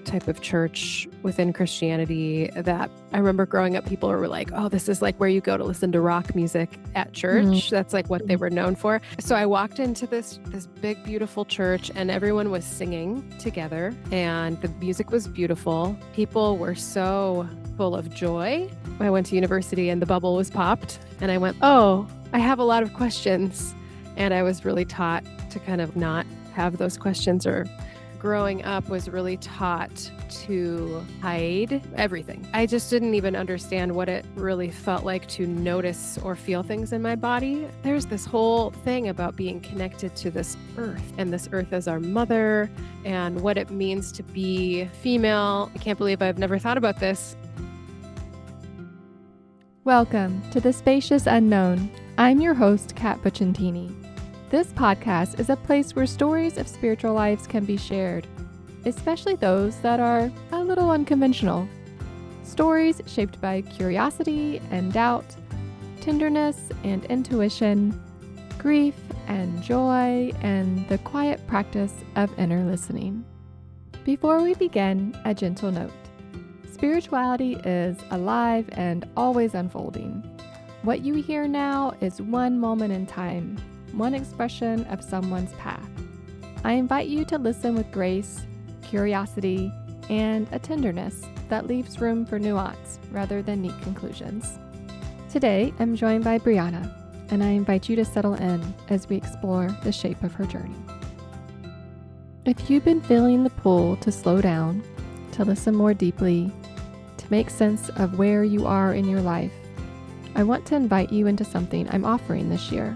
type of church within Christianity that I remember growing up, people were like, oh, this is like where you go to listen to rock music at church. That's like what they were known for. So I walked into this big, beautiful church and everyone was singing together and the music was beautiful. People were so full of joy. I went to university and the bubble was popped and I went, oh, I have a lot of questions. And I was really taught to kind of not have those questions, or growing up was really taught to hide everything. I just didn't even understand what it really felt like to notice or feel things in my body. There's this whole thing about being connected to this earth and this earth as our mother and what it means to be female. I can't believe I've never thought about this. Welcome to the Spacious Unknown. I'm your host, Kat BUCCIANTINI. This podcast is a place where stories of spiritual lives can be shared, especially those that are a little unconventional. Stories shaped by curiosity and doubt, tenderness and intuition, grief and joy, and the quiet practice of inner listening. Before we begin, a gentle note. Spirituality is alive and always unfolding. What you hear now is one moment in time, one expression of someone's path. I invite you to listen with grace, curiosity, and a tenderness that leaves room for nuance rather than neat conclusions. Today, I'm joined by BRIANNA, and I invite you to settle in as we explore the shape of her journey. If you've been feeling the pull to slow down, to listen more deeply, to make sense of where you are in your life, I want to invite you into something I'm offering this year.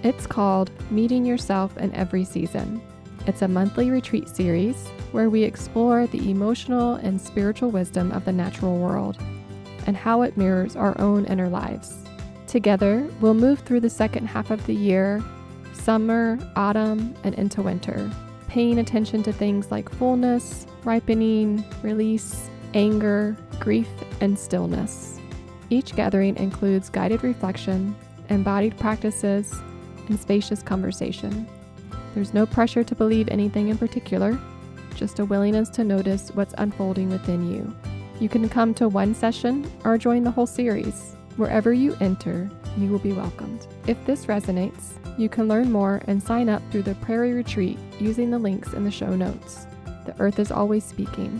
It's called Meeting Yourself in Every Season. It's a monthly retreat series where we explore the emotional and spiritual wisdom of the natural world and how it mirrors our own inner lives. Together, we'll move through the second half of the year, summer, autumn, and into winter, paying attention to things like fullness, ripening, release, anger, grief, and stillness. Each gathering includes guided reflection, embodied practices, and spacious conversation. There's no pressure to believe anything in particular, just a willingness to notice what's unfolding within you. You can come to one session or join the whole series. Wherever you enter, you will be welcomed. If this resonates, you can learn more and sign up through the Prairie Retreat using the links in the show notes. The earth is always speaking.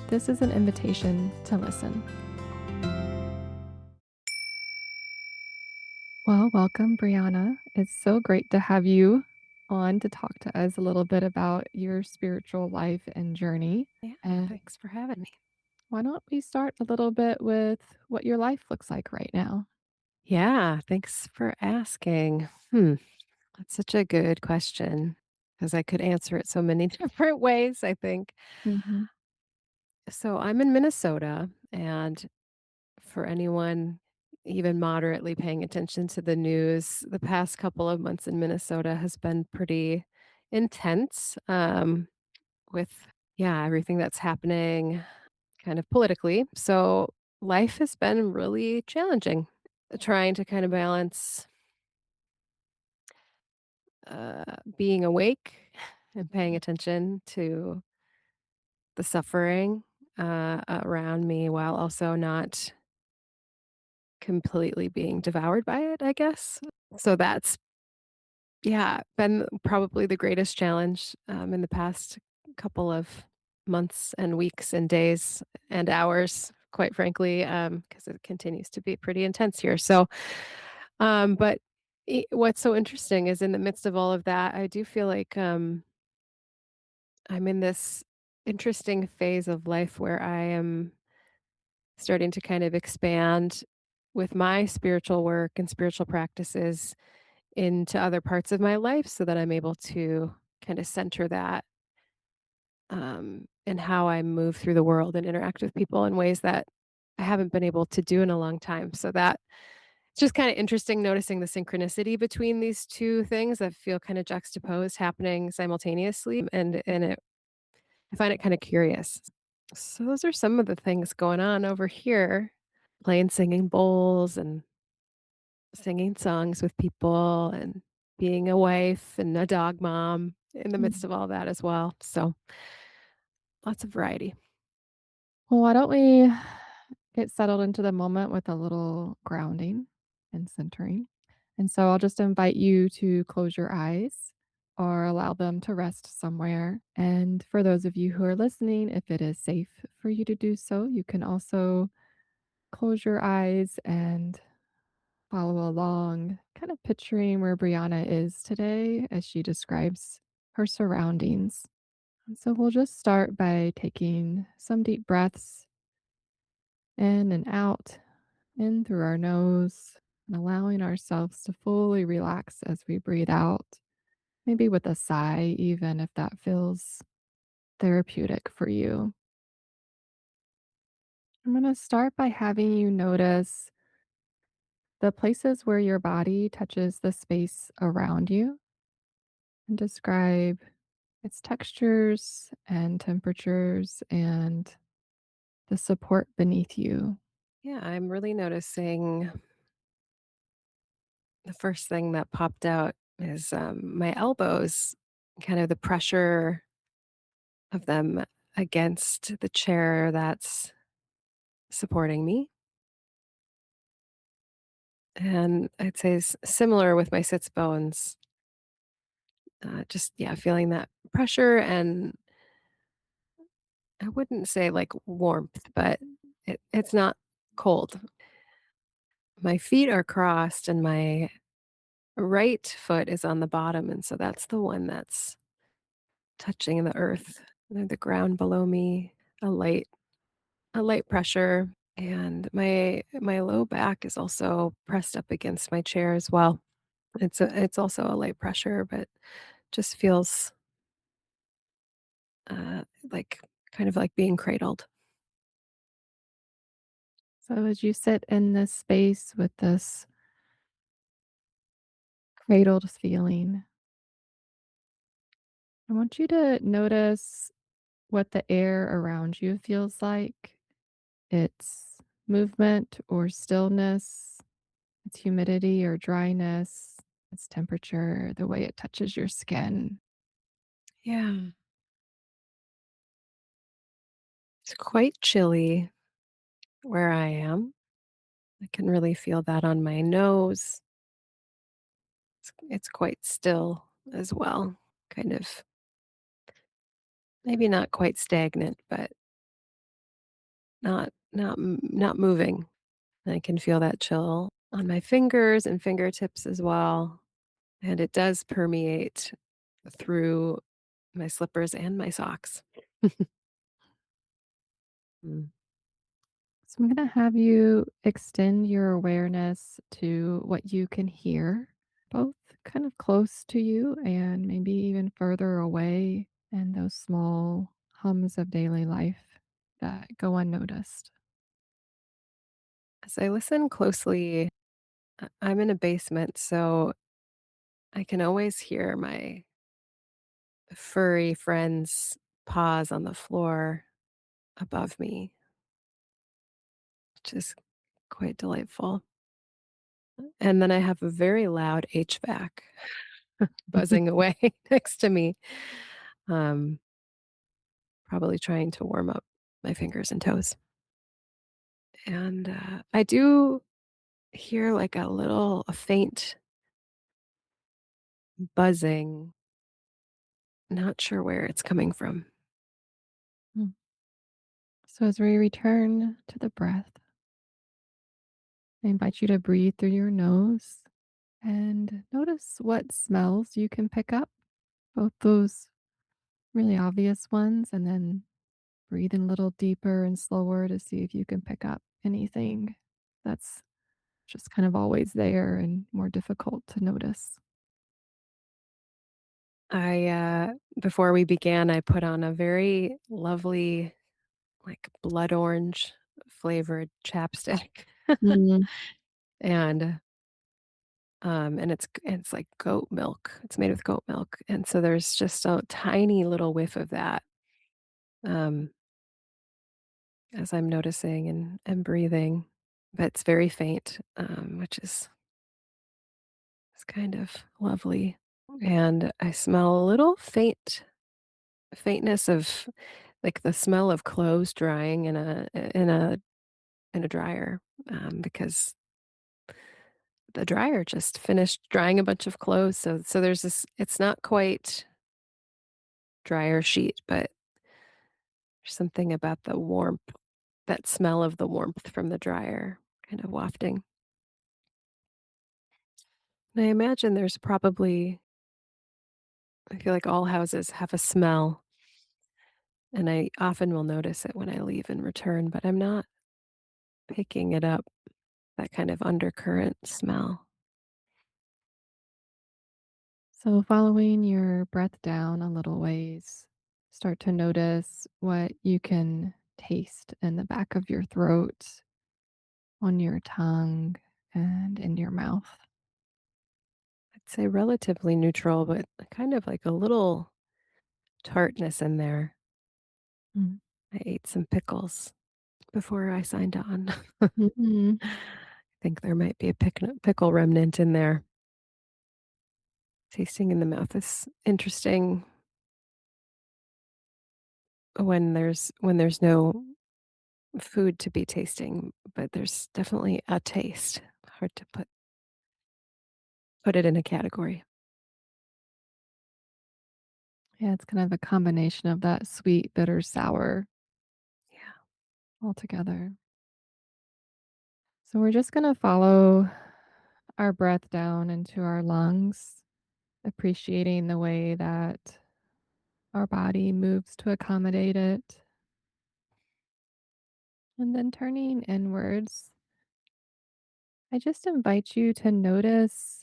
This is an invitation to listen. Well, welcome, BRIANNA. It's so great to have you on to talk to us a little bit about your spiritual life and journey. Yeah, thanks for having me. Why don't we start a little bit with what your life looks like right now? Yeah, thanks for asking. That's such a good question because I could answer it so many different ways, I think. Mm-hmm. So I'm in Minnesota, and for anyone even moderately paying attention to the news, the past couple of months in Minnesota has been pretty intense with, yeah, everything that's happening kind of politically. So life has been really challenging, trying to kind of balance being awake and paying attention to the suffering around me while also not completely being devoured by it, I guess. So that's, yeah, been probably the greatest challenge in the past couple of months and weeks and days and hours, quite frankly, because it continues to be pretty intense here. So, but what's so interesting is in the midst of all of that, I do feel like I'm in this interesting phase of life where I am starting to kind of expand with my spiritual work and spiritual practices into other parts of my life so that I'm able to kind of center that in how I move through the world and interact with people in ways that I haven't been able to do in a long time. So that it's just kind of interesting noticing the synchronicity between these two things that feel kind of juxtaposed happening simultaneously. And I find it kind of curious. So those are some of the things going on over here, playing singing bowls and singing songs with people and being a wife and a dog mom in the midst of all that as well. So lots of variety. Well, why don't we get settled into the moment with a little grounding and centering? And so I'll just invite you to close your eyes or allow them to rest somewhere. And for those of you who are listening, if it is safe for you to do so, you can also close your eyes and follow along, kind of picturing where Brianna is today as she describes her surroundings. And so we'll just start by taking some deep breaths in and out, in through our nose, and allowing ourselves to fully relax as we breathe out, maybe with a sigh, even if that feels therapeutic for you. I'm going to start by having you notice the places where your body touches the space around you and describe its textures and temperatures and the support beneath you. Yeah, I'm really noticing the first thing that popped out is my elbows, kind of the pressure of them against the chair that's supporting me. And I'd say similar with my sits bones, just, yeah, feeling that pressure. And I wouldn't say like warmth, but it's not cold. My feet are crossed and my right foot is on the bottom. And so that's the one that's touching the earth, the ground below me, a light a light pressure, and my low back is also pressed up against my chair as well. It's also a light pressure, but just feels, like kind of like being cradled. So, as you sit in this space with this cradled feeling, I want you to notice what the air around you feels like, its movement or stillness, its humidity or dryness, its temperature, the way it touches your skin. Yeah, it's quite chilly where I am. I can really feel that on my nose. It's quite still as well, kind of maybe not quite stagnant, but not moving. I can feel that chill on my fingers and fingertips as well, and it does permeate through my slippers and my socks. Mm. So, I'm going to have you extend your awareness to what you can hear, both kind of close to you and maybe even further away, and those small hums of daily life that go unnoticed. As I listen closely, I'm in a basement, so I can always hear my furry friend's paws on the floor above me, which is quite delightful. And then I have a very loud HVAC buzzing away next to me, um, probably trying to warm up my fingers and toes. And I do hear like a faint buzzing, not sure where it's coming from. Mm. So, as we return to the breath, I invite you to breathe through your nose and notice what smells you can pick up, both those really obvious ones, and then breathe in a little deeper and slower to see if you can pick up anything that's just kind of always there and more difficult to notice. I before we began, I put on a very lovely, like blood orange flavored chapstick. Mm. And it's like goat milk. It's made with goat milk, and so there's just a tiny little whiff of that, um, as I'm noticing and breathing, but it's very faint, which is kind of lovely, and I smell a little faintness of like the smell of clothes drying in a dryer, because the dryer just finished drying a bunch of clothes. So there's this. It's not quite dryer sheet, but there's something about the warmth, that smell of the warmth from the dryer, kind of wafting. And I imagine there's probably. I feel like all houses have a smell, and I often will notice it when I leave and return, but I'm not picking it up. That kind of undercurrent smell. So, following your breath down a little ways, start to notice what you can taste in the back of your throat, on your tongue, and in your mouth. I'd say relatively neutral, but kind of like a little tartness in there. Mm. I ate some pickles before I signed on. I Mhm. think there might be a pickle remnant in there. Tasting in the mouth is interesting when there's no food to be tasting, but there's definitely a taste. Hard to put it in a category. Yeah, it's kind of a combination of that sweet, bitter, sour Yeah. all together. So, we're just going to follow our breath down into our lungs, appreciating the way that our body moves to accommodate it. And then turning inwards, I just invite you to notice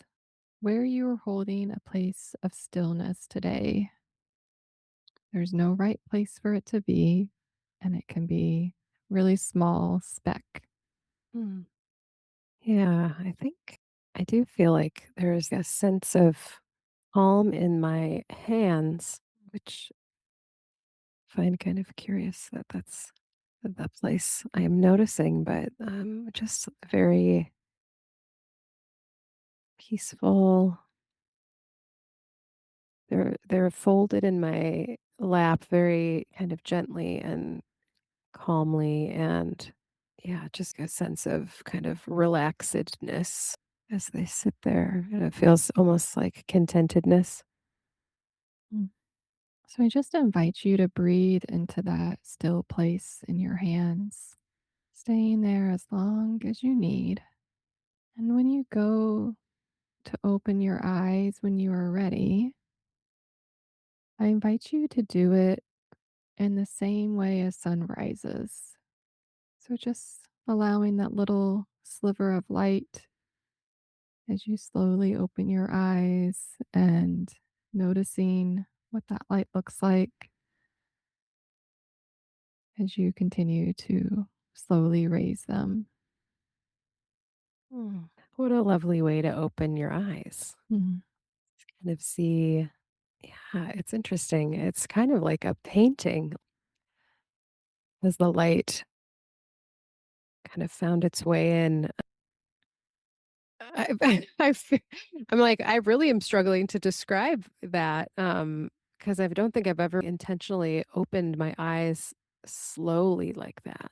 where you are holding a place of stillness today. There's no right place for it to be, and it can be really small speck. Mm. Yeah, I think I do feel like there's a sense of calm in my hands, which I find kind of curious that that's the place I am noticing, but just very peaceful. They're folded in my lap very kind of gently and calmly, and yeah, just a sense of kind of relaxedness as they sit there, and it feels almost like contentedness. Mm. So I just invite you to breathe into that still place in your hands, staying there as long as you need. And when you go to open your eyes when you are ready, I invite you to do it in the same way as sun rises. So just allowing that little sliver of light as you slowly open your eyes and noticing what that light looks like as you continue to slowly raise them. Mm. What a lovely way to open your eyes. Mhm. Kind of see, yeah, it's interesting. It's kind of like a painting as the light kind of found its way in. I'm like, I really am struggling to describe that, because I don't think I've ever intentionally opened my eyes slowly like that.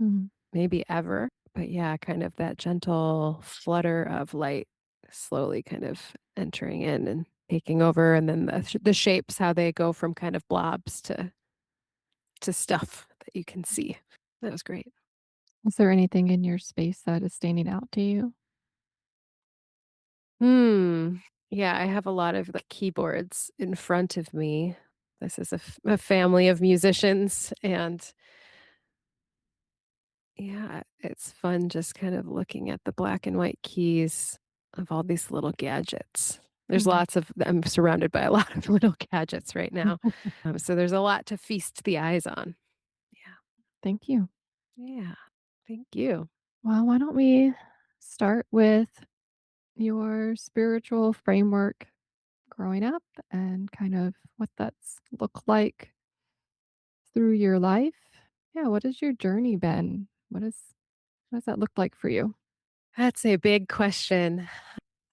Mhm. Maybe ever, but yeah, kind of that gentle flutter of light slowly kind of entering in and taking over, and then the shapes, how they go from kind of blobs to stuff that you can see. That was great. Is there anything in your space that is standing out to you? Hmm. Yeah, I have a lot of like keyboards in front of me. This is a family of musicians, and yeah, it's fun just kind of looking at the black and white keys of all these little gadgets. There's Mhm. lots of I'm surrounded by a lot of little gadgets right now. So there's a lot to feast the eyes on. Yeah. Thank you. Yeah. Thank you. Well, why don't we start with your spiritual framework growing up and kind of what that's looked like through your life? Yeah, what has your journey been? What does that look like for you? That's a big question.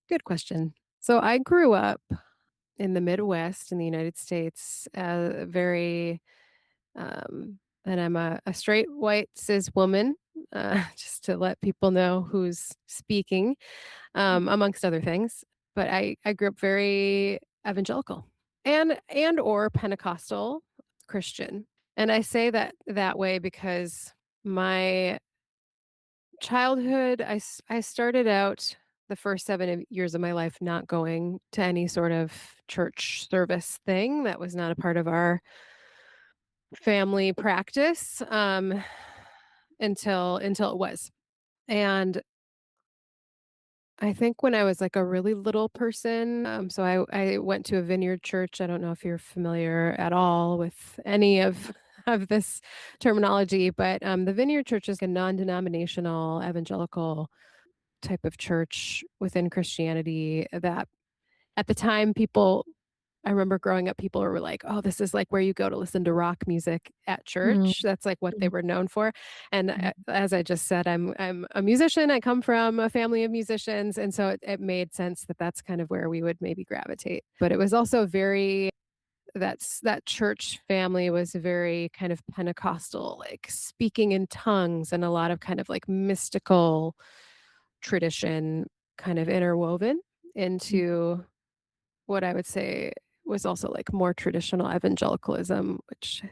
Good question. So I grew up in the Midwest in the United States, very And I'm a straight white cis woman, just to let people know who's speaking, amongst other things. But I grew up very evangelical and or Pentecostal Christian. And I say that way because my childhood, I started out the first 7 years of my life not going to any sort of church service thing. That was not a part of our family practice, until it was. And I think when I was like a really little person, so I went to a vineyard church. I don't know if you're familiar at all with any of of this terminology, but the vineyard church is a non-denominational evangelical type of church within Christianity that at the time people I remember growing up, people were like, "Oh, this is like where you go to listen to rock music at Mm, church." That's like what they mm, were known for. And mm, as I just said, I'm a musician. I come from a family of musicians, and so it made sense that that's kind of where we would maybe gravitate. But it was also very that church family was very kind of Pentecostal, like speaking in tongues and a lot of kind of like mystical tradition kind of interwoven mm, into what I would say was also, like, more traditional evangelicalism, which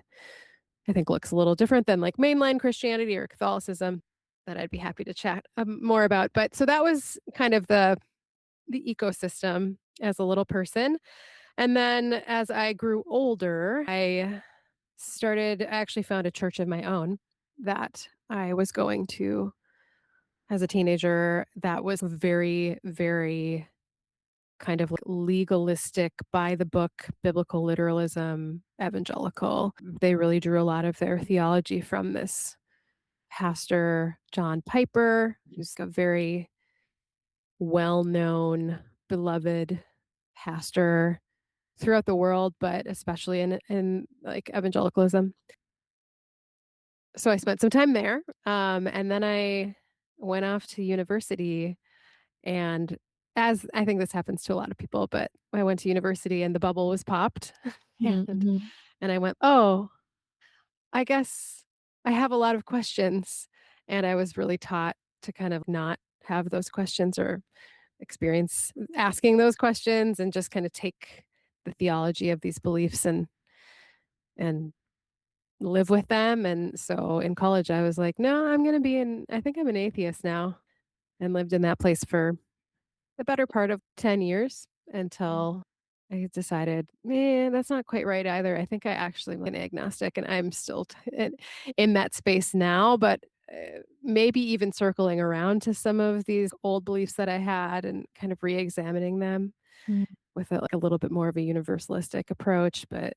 I think looks a little different than, like, mainline Christianity or Catholicism that I'd be happy to chat, more about, but so that was kind of the ecosystem as a little person, and then as I grew older, I actually found a church of my own that I was going to as a teenager that was very, very kind of like legalistic, by the book, biblical literalism, evangelical. They really drew a lot of their theology from this pastor, John Piper, who's a very well-known, beloved pastor throughout the world, but especially in like evangelicalism. So I spent some time there, and then I went off to university. And as I think this happens to a lot of people, but I went to university and the bubble was popped, mhm, and mhm, and I went, "Oh, I guess I have a lot of questions." And I was really taught to kind of not have those questions or experience asking those questions and just kind of take the theology of these beliefs and live with them. And so in college, I was like, "No, I think I'm an atheist now," and lived in that place for the better part of 10 years mm, until I decided, "Man, that's not quite right either." I think I actually am an agnostic, and I'm still in that space now, but, maybe even circling around to some of these old beliefs that I had and kind of reexamining them mm, with like a little bit more of a universalistic approach, but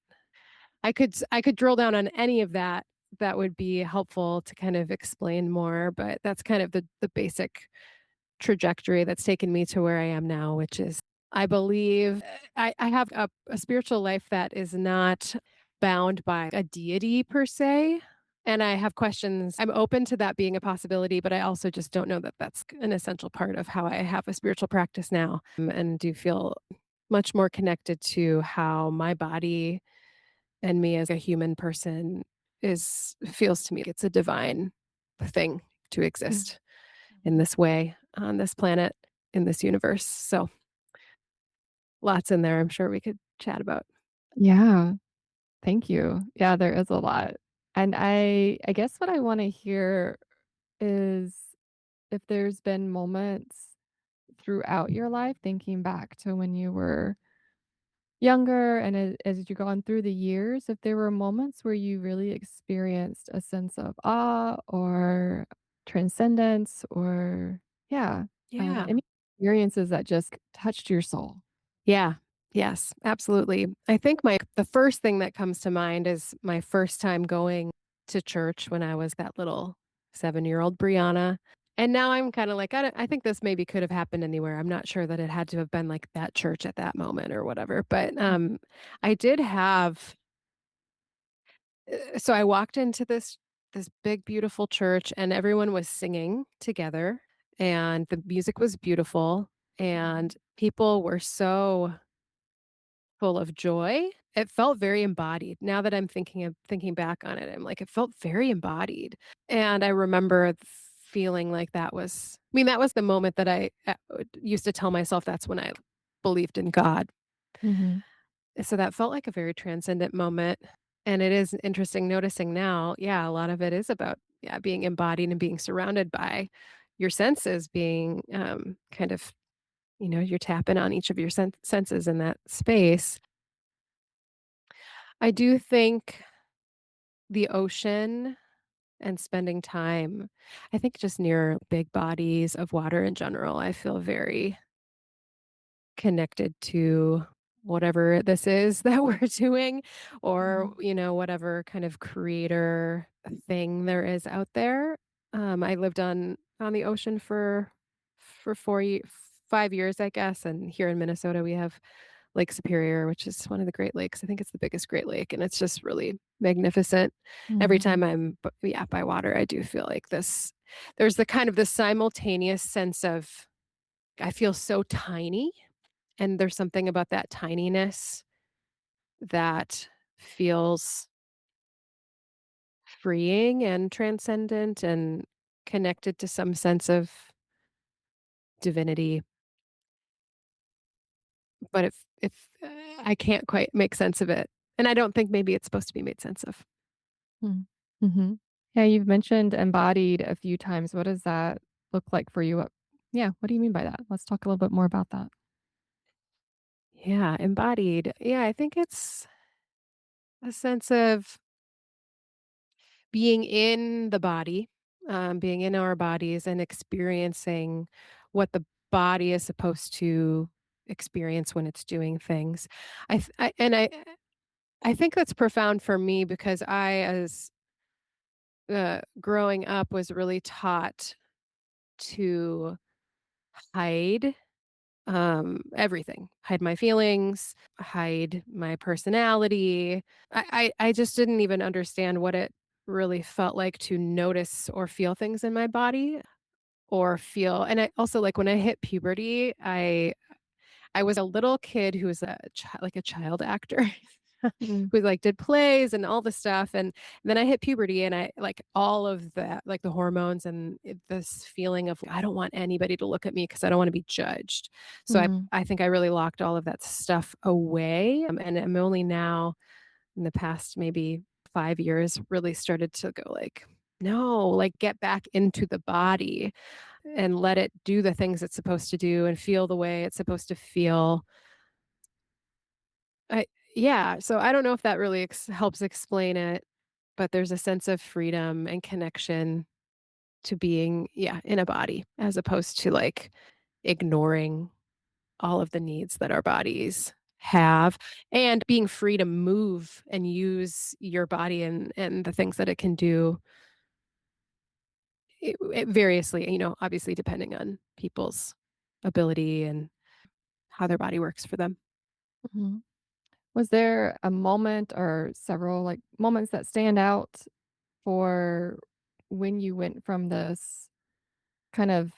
I could drill down on any of that that would be helpful to kind of explain more, but that's kind of the basic trajectory that's taken me to where I am now, which is I believe I have a spiritual life that is not bound by a deity per se. And I have questions. I'm open to that being a possibility, but I also just don't know that that's an essential part of how I have a spiritual practice now, and do feel much more connected to how my body and me as a human person is feels to me like it's a divine thing to mm, exist in mhm. this way on this planet, in this universe. So lots in there I'm sure we could chat about. Yeah, thank you. Yeah, there is a lot. And I guess what I wanna hear is if there's been moments throughout your life, thinking back to when you were younger and as you've gone through the years, if there were moments where you really experienced a sense of awe or transcendence or yeah, Yeah. any experiences that just touched your soul. Yeah. Yes, absolutely. I think the first thing that comes to mind is my first time going to church when I was that little 7-year-old Brianna. And now I'm kinda like, I think this maybe could have happened anywhere. I'm not sure that it had to have been like that church at that moment or whatever, but, I did have so I walked into this big, beautiful church, and everyone was singing together, and the music was beautiful, Mhm. and people were so full of joy. It felt very embodied. Now that I'm thinking back on it, I'm like, it felt very embodied. And I remember feeling like that was the moment that I used to tell myself that's when I believed in God. Mhm. So that felt like a very transcendent moment. And it is interesting noticing now, yeah, a lot of it is about, yeah, being embodied and being surrounded by your senses, being kind of, you're tapping on each of your senses in that space. I do think the ocean and spending time, I think just near big bodies of water in general, I feel very connected to whatever this is that we're doing or, Mhm. whatever kind of creator thing there is out there. I lived on the ocean for 5 years, I guess, and here in Minnesota, we have Lake Superior, which is one of the Great Lakes. I think it's the biggest Great Lake, and it's just really magnificent. Every Mhm. time I'm yeah, by water, I do feel like there's the kind of the simultaneous sense of I feel so tiny, and there's something about that tininess that feels freeing and transcendent and connected to some sense of divinity, but if I can't quite make sense of it, and I don't think maybe it's supposed to be made sense of. Mm. Mhm. Yeah, you've mentioned embodied a few times. What does that look like for you? What do you mean by that? Let's talk a little bit more about that. Yeah, embodied. Yeah, I think it's a sense of being in the body, being in our bodies and experiencing what the body is supposed to experience when it's doing things. I think that's profound for me because as growing up, was really taught to hide everything, hide my feelings, hide my personality. I just didn't even understand what it really felt like to notice or feel things in my body or feel and I also like when I hit puberty, I was a little kid who was like a child actor Mm. who like did plays and all this stuff. And then I hit puberty and I like all of that, like the hormones and this feeling of I don't want anybody to look at me because I don't want to be judged. So Mhm. I think I really locked all of that stuff away. And I'm only now in the past maybe 5 years really started to go like, no, like get back into the body and let it do the things it's supposed to do and feel the way it's supposed to feel. I Yeah, so I don't know if that really helps explain it, but there's a sense of freedom and connection to being, yeah, in a body as opposed to like ignoring all of the needs that our bodies have and being free to move and use your body and the things that it can do variously, obviously depending on people's ability and how their body works for them. Mhm. Was there a moment or several, like, moments that stand out for when you went from this kind of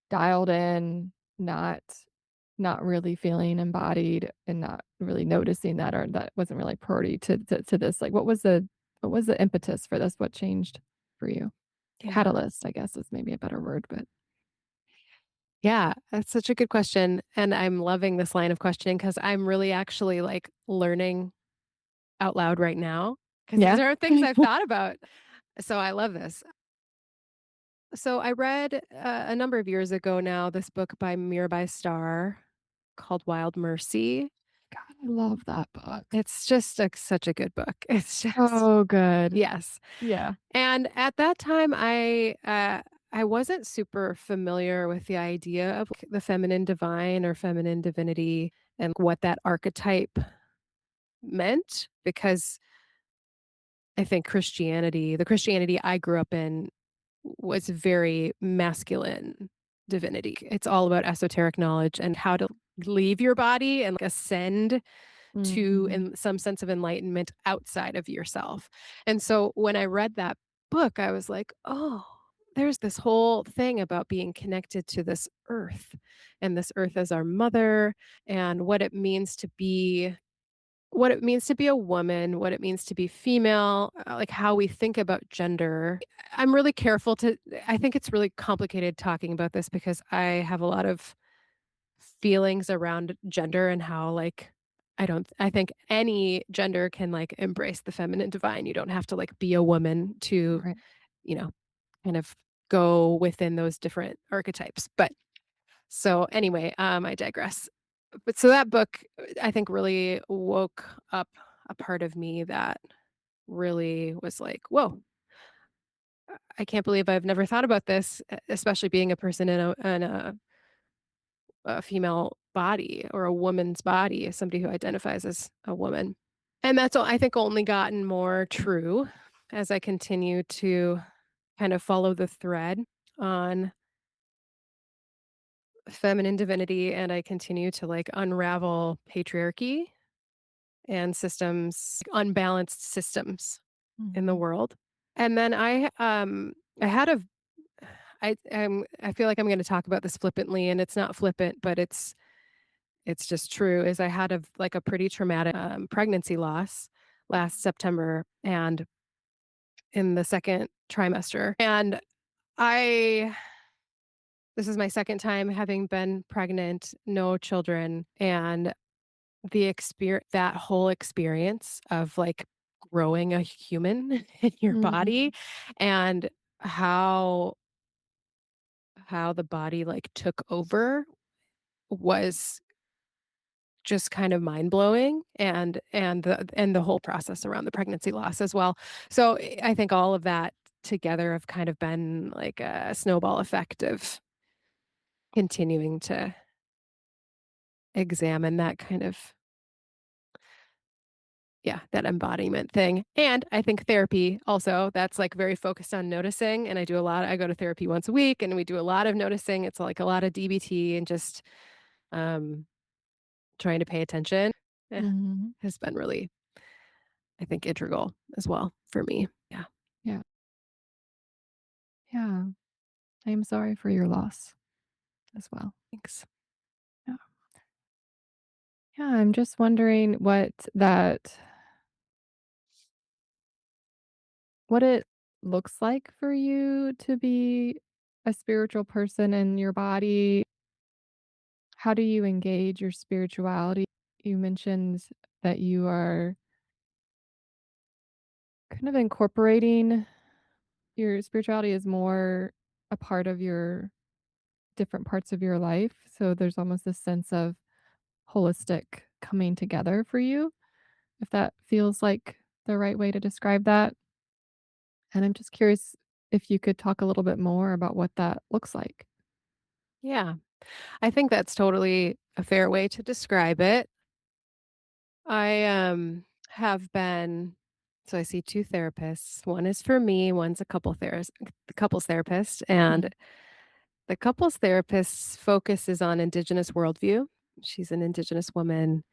dialed in, not not really feeling embodied and not really noticing that or that wasn't really priority to this? Like, what was the impetus for this? What changed for you? Yeah. Catalyst, I guess, is maybe a better word, but Yeah, that's such a good question, and I'm loving this line of questioning because 'cause I'm really actually, like, learning out loud right now because these yeah. aren't things I've thought about, so I love this. So I read, a number of years ago now, this book by Mirabai Starr called Wild Mercy. God, I love that book. It's just, like, such a good book. It's just Oh, good. yes, Yeah. and at that time, I wasn't super familiar with the idea of like, the feminine divine or feminine divinity and what that archetype meant because I think the Christianity I grew up in was very masculine divinity. It's all about esoteric knowledge and how to leave your body and like, ascend to Mhm. in some sense of enlightenment outside of yourself. And so when I read that book, I was like, "Oh." there's this whole thing about being connected to this earth and this earth as our mother and what it means to be a woman, what it means to be female, like how we think about gender. I'm really careful to I think it's really complicated talking about this because I have a lot of feelings around gender and how like I think any gender can like embrace the feminine divine. You don't have to like be a woman to, Right. you know, kind of go within those different archetypes. But so anyway, I digress. But so that book, I think really woke up a part of me that really was like, "Whoa, I can't believe I've never thought about this," especially being a person in a female body or a woman's body, as somebody who identifies as a woman. And that's I think only gotten more true as I continue to kind of follow the thread on feminine divinity and I continue to like unravel patriarchy and systems, unbalanced systems in the Mhm. world. And then I had a I feel like I'm going to talk about this flippantly and it's not flippant, but it's just true is I had a pretty traumatic pregnancy loss last September and in the second trimester. And I this is my second time having been pregnant, no children, and that whole experience of, like, growing a human in your body Mhm. and how the body, like, took over was just kind of mind-blowing and the whole process around the pregnancy loss as well. So, I think all of that together have kind of been like a snowball effect of continuing to examine that kind of yeah, that embodiment thing. And I think therapy also, that's like very focused on noticing. And I go to therapy once a week and we do a lot of noticing. It's like a lot of DBT and just um, trying to pay attention Mhm. has been really, I think, integral as well for me. Yeah. Yeah. Yeah. I am sorry for your loss as well. Thanks. Yeah. Yeah, I'm just wondering what it looks like for you to be a spiritual person in your body. How do you engage your spirituality? You mentioned that you are kind of incorporating your spirituality is more a part of your different parts of your life. So there's almost a sense of holistic coming together for you, if that feels like the right way to describe that. And I'm just curious if you could talk a little bit more about what that looks like. Yeah. I think that's totally a fair way to describe it. I have been so I see two therapists. One is for me, one's a couples therapist, Mhm. and the couples therapist's focus is on Indigenous worldview. She's an Indigenous woman,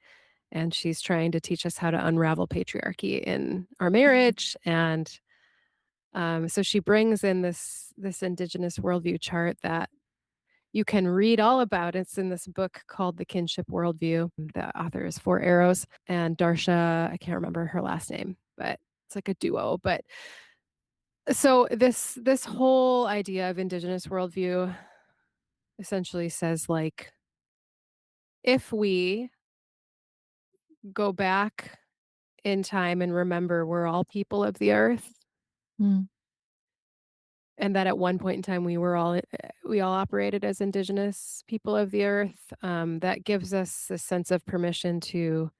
and she's trying to teach us how to unravel patriarchy in our Mhm. marriage. And so she brings in this Indigenous worldview chart that you can read all about. It's in this book called The Kinship Worldview. The author is Four Arrows, and Darsha, I can't remember her last name, but it's like a duo. But so this whole idea of Indigenous worldview essentially says like if we go back in time and remember we're all people of the earth Mm. and that at one point in time we all operated as indigenous people of the earth, that gives us a sense of permission to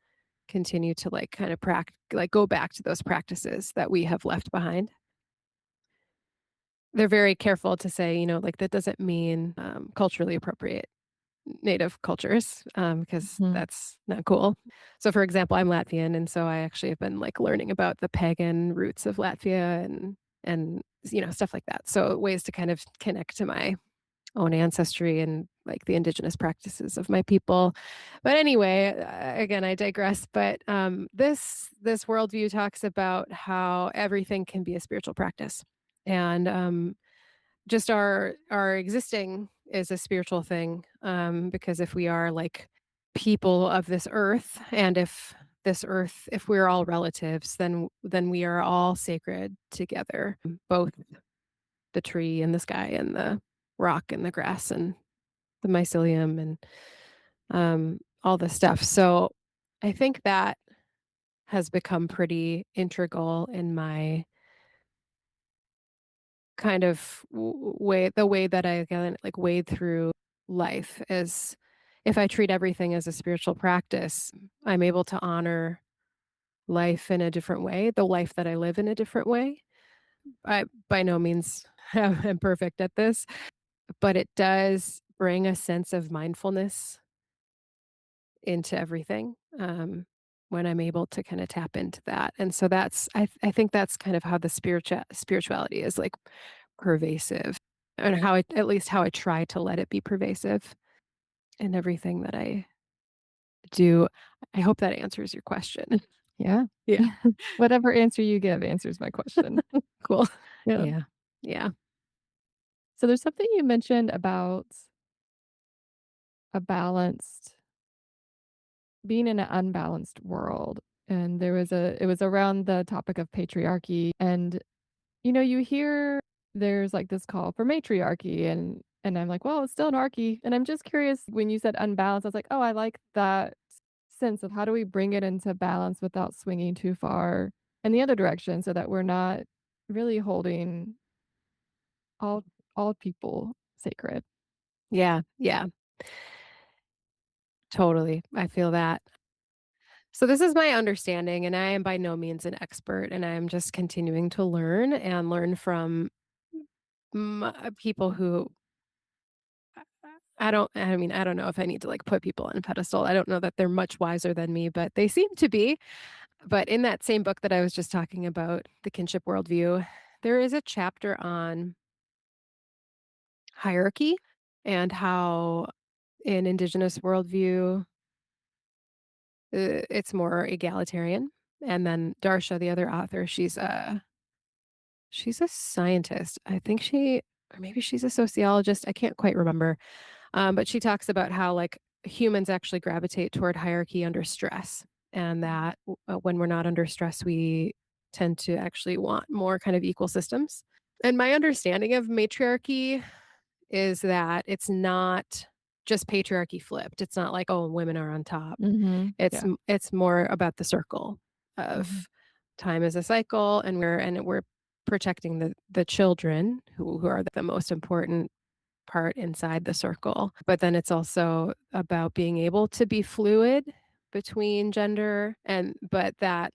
continue to like kind of like go back to those practices that we have left behind. They're very careful to say, like that doesn't mean culturally appropriate native cultures, because Mhm. that's not cool. So, for example, I'm Latvian, and so I actually have been like learning about the pagan roots of Latvia and stuff like that. So, ways to kind of connect to my own ancestry and like the indigenous practices of my people. But anyway, again, I digress. But this worldview talks about how everything can be a spiritual practice, and just our existing is a spiritual thing, because if we are like people of this earth, and if we're all relatives, then we are all sacred together, both the tree and the sky and the rock and the grass and the mycelium and all this stuff. So I think that has become pretty integral in my kind of the way that I again like wade through life is if I treat everything as a spiritual practice, I'm able to honor life in a different way, the life that I live in a different way. I by no means am perfect at this, but it does bring a sense of mindfulness into everything, when I'm able to kinda tap into that, and so I think that's kind of how the spirituality is, like, pervasive, and how I at least how I try to let it be pervasive in everything that I do. I hope that answers your question. Yeah. Yeah. Whatever answer you give answers my question. Cool. Yeah. Yeah. Yeah. So there's something you mentioned about a balanced being in an unbalanced world, and it was around the topic of patriarchy, and, you hear there's, like, this call for matriarchy, and I'm like, "Well, it's still an archy," and I'm just curious, when you said unbalanced, I was like, "Oh, I like that sense of how do we bring it into balance without swinging too far in the other direction so that we're not really holding all all people sacred." Yeah. Yeah. Totally. I feel that. So this is my understanding, and I am by no means an expert, and I'm just continuing to learn and learn from people who I don't know if I need to like put people on a pedestal. I don't know that they're much wiser than me, but they seem to be. But in that same book that I was just talking about, The Kinship Worldview, there is a chapter on hierarchy and how in Indigenous worldview, it's more egalitarian. And then Darsha, the other author, she's a scientist. I think or maybe she's a sociologist. I can't quite remember. But she talks about how like humans actually gravitate toward hierarchy under stress, and that when we're not under stress, we tend to actually want more kind of equal systems. And my understanding of matriarchy is that it's not just patriarchy flipped. It's not like, oh, women are on top. Mhm. Yeah. It's more about the circle Mhm. of time is a cycle, and we're protecting the children who are the most important part inside the circle. But then it's also about being able to be fluid between gender, and but that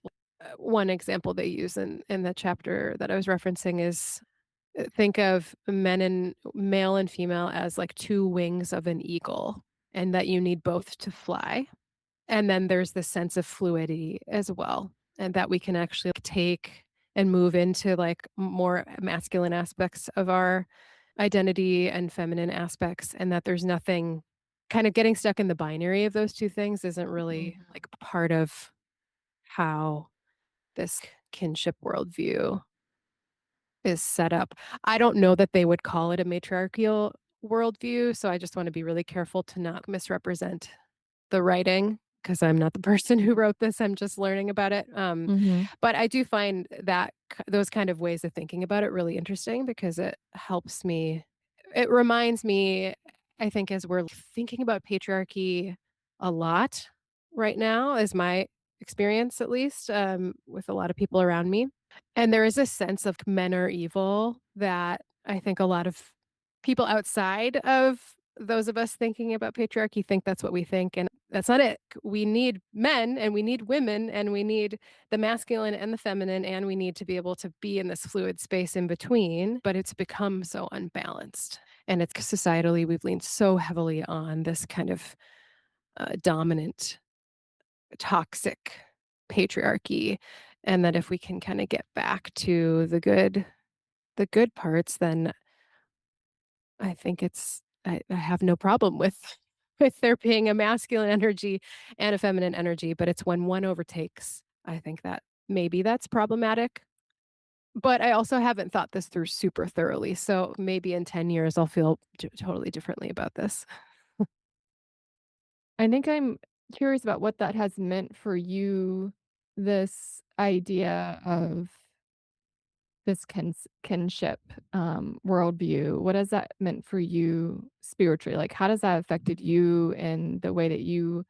one example they use in the chapter that I was referencing is think of male and female as like two wings of an eagle, and that you need both to fly. And then there's this sense of fluidity as well, and that we can actually take and move into like more masculine aspects of our identity and feminine aspects, and that there's nothing kind of getting stuck in the binary of those two things isn't really Mhm. like part of how this kinship worldview is set up. I don't know that they would call it a matriarchal worldview, so I just want to be really careful to not misrepresent the writing, because 'cause I'm not the person who wrote this, I'm just learning about it, Mhm. but I do find that those kind of ways of thinking about it really interesting because it reminds me, I think, as we're thinking about patriarchy a lot right now, is my experience at least, with a lot of people around me, and there is a sense of men are evil that I think a lot of people outside of those of us thinking about patriarchy think that's what we think, and that's not it. We need men and we need women and we need the masculine and the feminine, and we need to be able to be in this fluid space in between, but it's become so unbalanced. And it's societally, we've leaned so heavily on this kind of dominant, toxic patriarchy. And that if we can kind of get back to the good parts, then I think I have no problem with with there being a masculine energy and a feminine energy, but it's when one overtakes, I think that maybe that's problematic. But I also haven't thought this through super thoroughly. So maybe in 10 years, I'll feel totally differently about this. I think I'm curious about what that has meant for you, this idea of this kinship, worldview. What has that meant for you spiritually? Like, how does that affected you in the way that you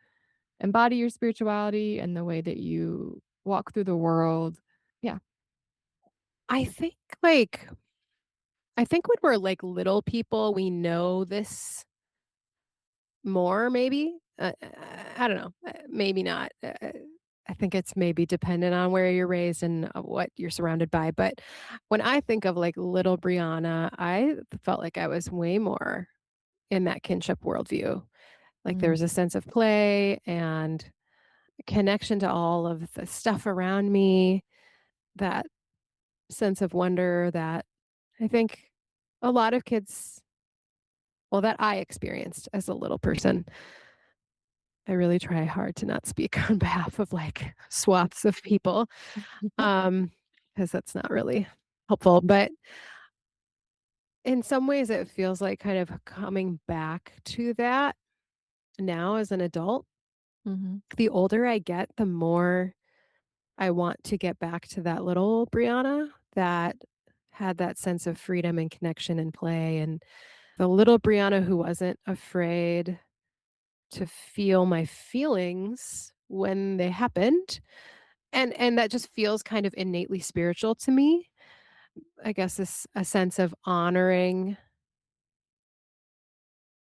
embody your spirituality and the way that you walk through the world? Yeah. I think like I think when we're like little people, we know this more maybe. I don't know. Maybe not. I think it's maybe dependent on where you're raised and what you're surrounded by. But when I think of like little Brianna, I felt like I was way more in that kinship worldview. Like there Mm, was a sense of play and connection to all of the stuff around me, that sense of wonder that I think a lot of kids, well, that I experienced as a little person. I really try hard to not speak on behalf of like swaths of people, because that's not really helpful. But in some ways, it feels like kind of coming back to that now as an adult. mhm, The older I get, the more I want to get back to that little Brianna that had that sense of freedom and connection and play, and the little Brianna who wasn't afraid to feel my feelings when they happened. And that just feels kind of innately spiritual to me. I guess this a sense of honoring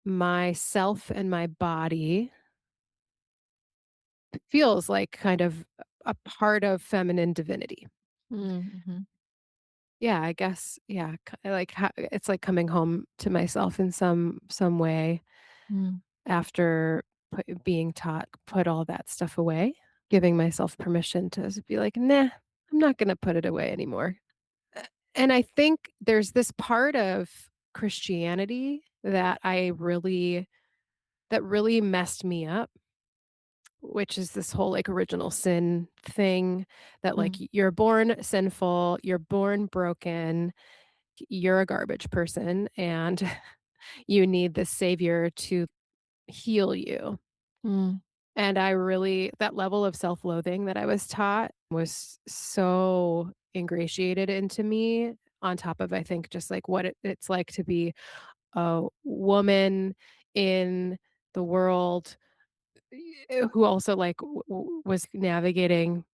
myself and my body feels like kind of a part of feminine divinity. mm, mhm, Yeah, I guess, yeah, like it's like coming home to myself in some way mm, after being taught put all that stuff away, giving myself permission to be like, nah, I'm not going to put it away anymore. And I think there's this part of Christianity that really messed me up, which is this whole like original sin thing that like mm, you're born sinful, you're born broken, you're a garbage person, and you need this savior to heal you. mm, And I really that level of self-loathing that I was taught was so ingratiated into me on top of, I think, just like what it's like to be a woman in the world, who also like was navigating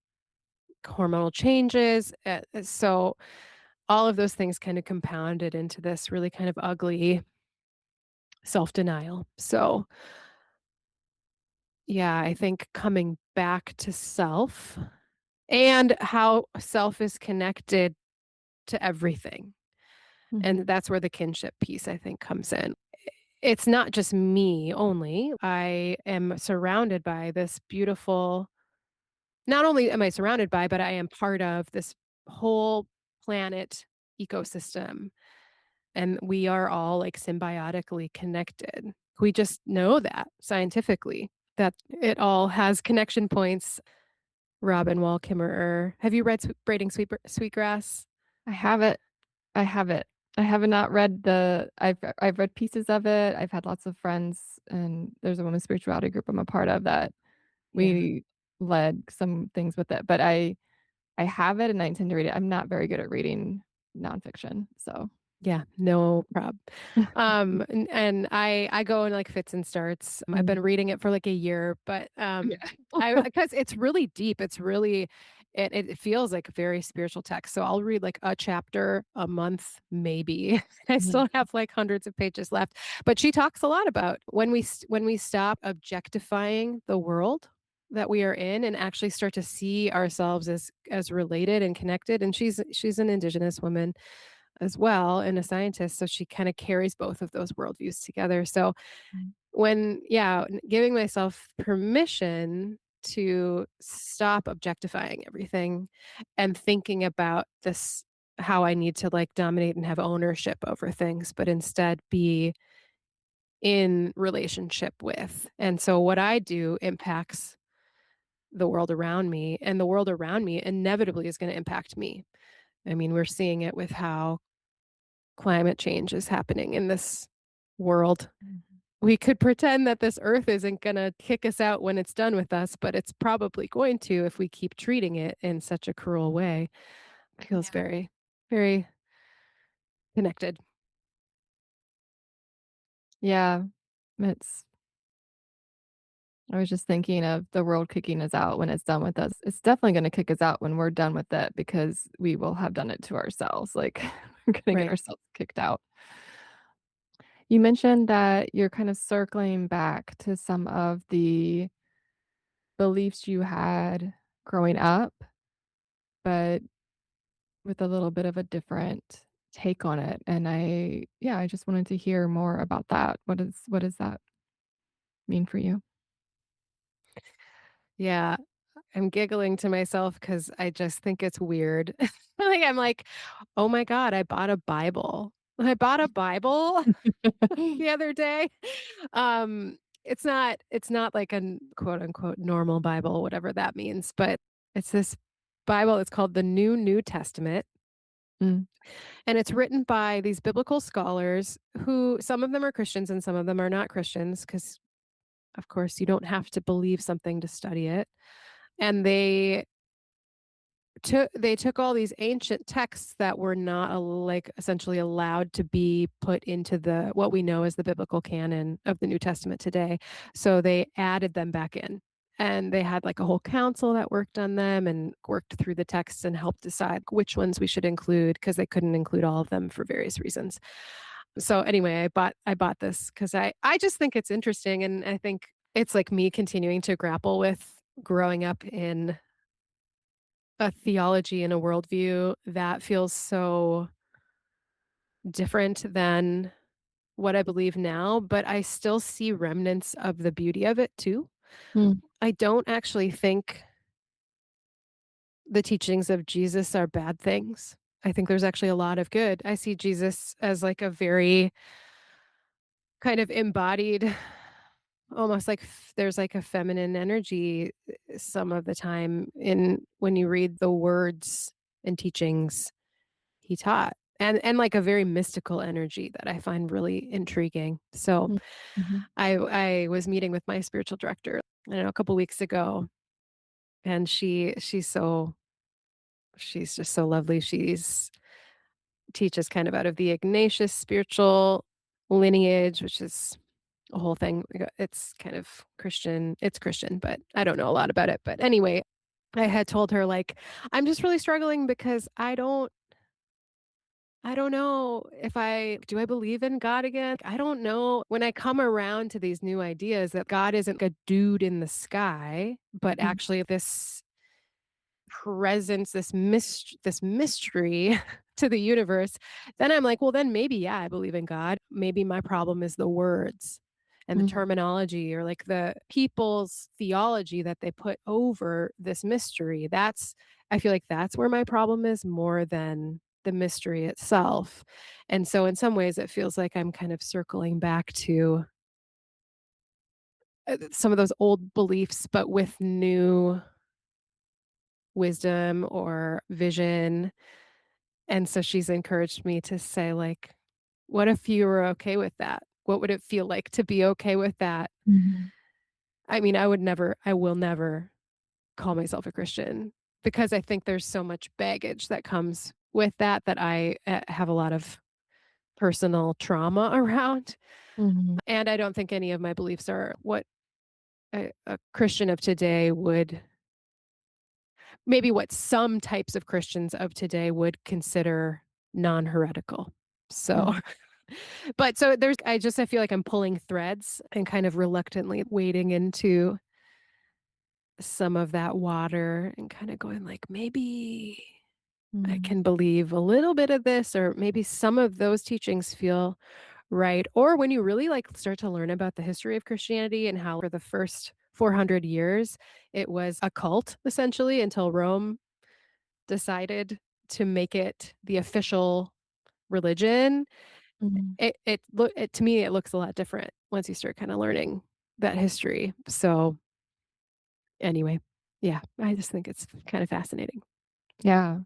hormonal changes. So all of those things kind of compounded into this really kind of ugly self-denial. So yeah, I think coming back to self and how self is connected to everything. mhm, And that's where the kinship piece, I think, comes in. It's not just me only. I am surrounded by this beautiful, not only am I surrounded by, but I am part of this whole planet ecosystem. And we are all like symbiotically connected. We just know that scientifically, that it all has connection points. Robin Wall Kimmerer. Have you read Braiding Sweetgrass? I have it. I have it. I have not read I've read pieces of it. I've had lots of friends, and there's a women's spirituality group I'm a part of that Yeah. we led some things with it, but I have it and I intend to read it. I'm not very good at reading nonfiction, so Yeah, no prob. And I go in like fits and starts. I've been Mm, reading it for like a year, but yeah. I because it's really deep. It's really it feels like a very spiritual text. So I'll read like a chapter a month, maybe. I Mhm, still have like hundreds of pages left. But she talks a lot about when we stop objectifying the world that we are in and actually start to see ourselves as related and connected. And she's an indigenous woman as well and a scientist, so she kinda carries both of those worldviews together. So mm, giving myself permission to stop objectifying everything and thinking about this how I need to, like, dominate and have ownership over things, but instead be in relationship with. And so what I do impacts the world around me, and the world around me inevitably is gonna impact me. I mean, we're seeing it with how climate change is happening in this world. Mhm. We could pretend that this earth isn't gonna kick us out when it's done with us, but it's probably going to if we keep treating it in such a cruel way. Feels Yeah. very, very connected. Yeah. It's I was just thinking of the world kicking us out when it's done with us. It's definitely gonna kick us out when we're done with it because we will have done it to ourselves, like, we're gonna get Right. ourselves kicked out. You mentioned that you're kind of circling back to some of the beliefs you had growing up, but with a little bit of a different take on it, and I just wanted to hear more about that. What does that mean for you? Yeah. I'm giggling to myself because I just think it's weird. Like, I'm like, "Oh my god, I bought a Bible." I bought a Bible the other day. It's not like a quote unquote "normal Bible," whatever that means, but it's this Bible, it's called the New Testament, Mm, and it's written by these biblical scholars who some of them are Christians and some of them are not Christians, because of course, you don't have to believe something to study it, and they took all these ancient texts that were not like essentially allowed to be put into the what we know as the biblical canon of the New Testament today. So they added them back in. And they had like a whole council that worked on them and worked through the texts and helped decide which ones we should include because they couldn't include all of them for various reasons. So anyway, I bought this because I just think it's interesting and I think it's like me continuing to grapple with growing up in a theology and a worldview that feels so different than what I believe now, but I still see remnants of the beauty of it too. mm, I don't actually think the teachings of Jesus are bad things. I think there's actually a lot of good. I see Jesus as like a very kind of embodied, almost like there's like a feminine energy some of the time in when you read the words and teachings he taught, and, like, a very mystical energy that I find really intriguing. So, mm, mhm, I was meeting with my spiritual director, I don't know, a couple weeks ago, and she's just so lovely. She's teaches kind of out of the Ignatius spiritual lineage, which is a whole thing. It's kind of Christian. It's Christian, but I don't know a lot about it. But anyway, I had told her, like, "I'm just really struggling because I don't know if I do I believe in God again? I don't know when I come around to these new ideas that God isn't a dude in the sky, but mm, actually this presence, this mystery to the universe, then I'm like, well, then maybe, yeah, I believe in God. Maybe my problem is the words and the mhm, terminology or like the people's theology that they put over this mystery. I feel like that's where my problem is more than the mystery itself. And so in some ways it feels like I'm kind of circling back to some of those old beliefs, but with new wisdom or vision. And so she's encouraged me to say, like, what if you were okay with that? What would it feel like to be okay with that? mhm, I mean, I will never call myself a Christian because I think there's so much baggage that comes with that that I have a lot of personal trauma around. mhm, And I don't think any of my beliefs are what a Christian of today would, maybe what some types of Christians of today would consider non-heretical. So, mhm, but so I feel like I'm pulling threads and kind of reluctantly wading into some of that water and kind of going like, maybe I mhm, can believe a little bit of this, or maybe some of those teachings feel right. Or when you really like start to learn about the history of Christianity and how for the first 400 years it was a cult essentially until Rome decided to make it the official religion, mhm. it to me, it looks a lot different once you start kinda learning that history. So, anyway, yeah, I just think it's kinda fascinating. Yeah.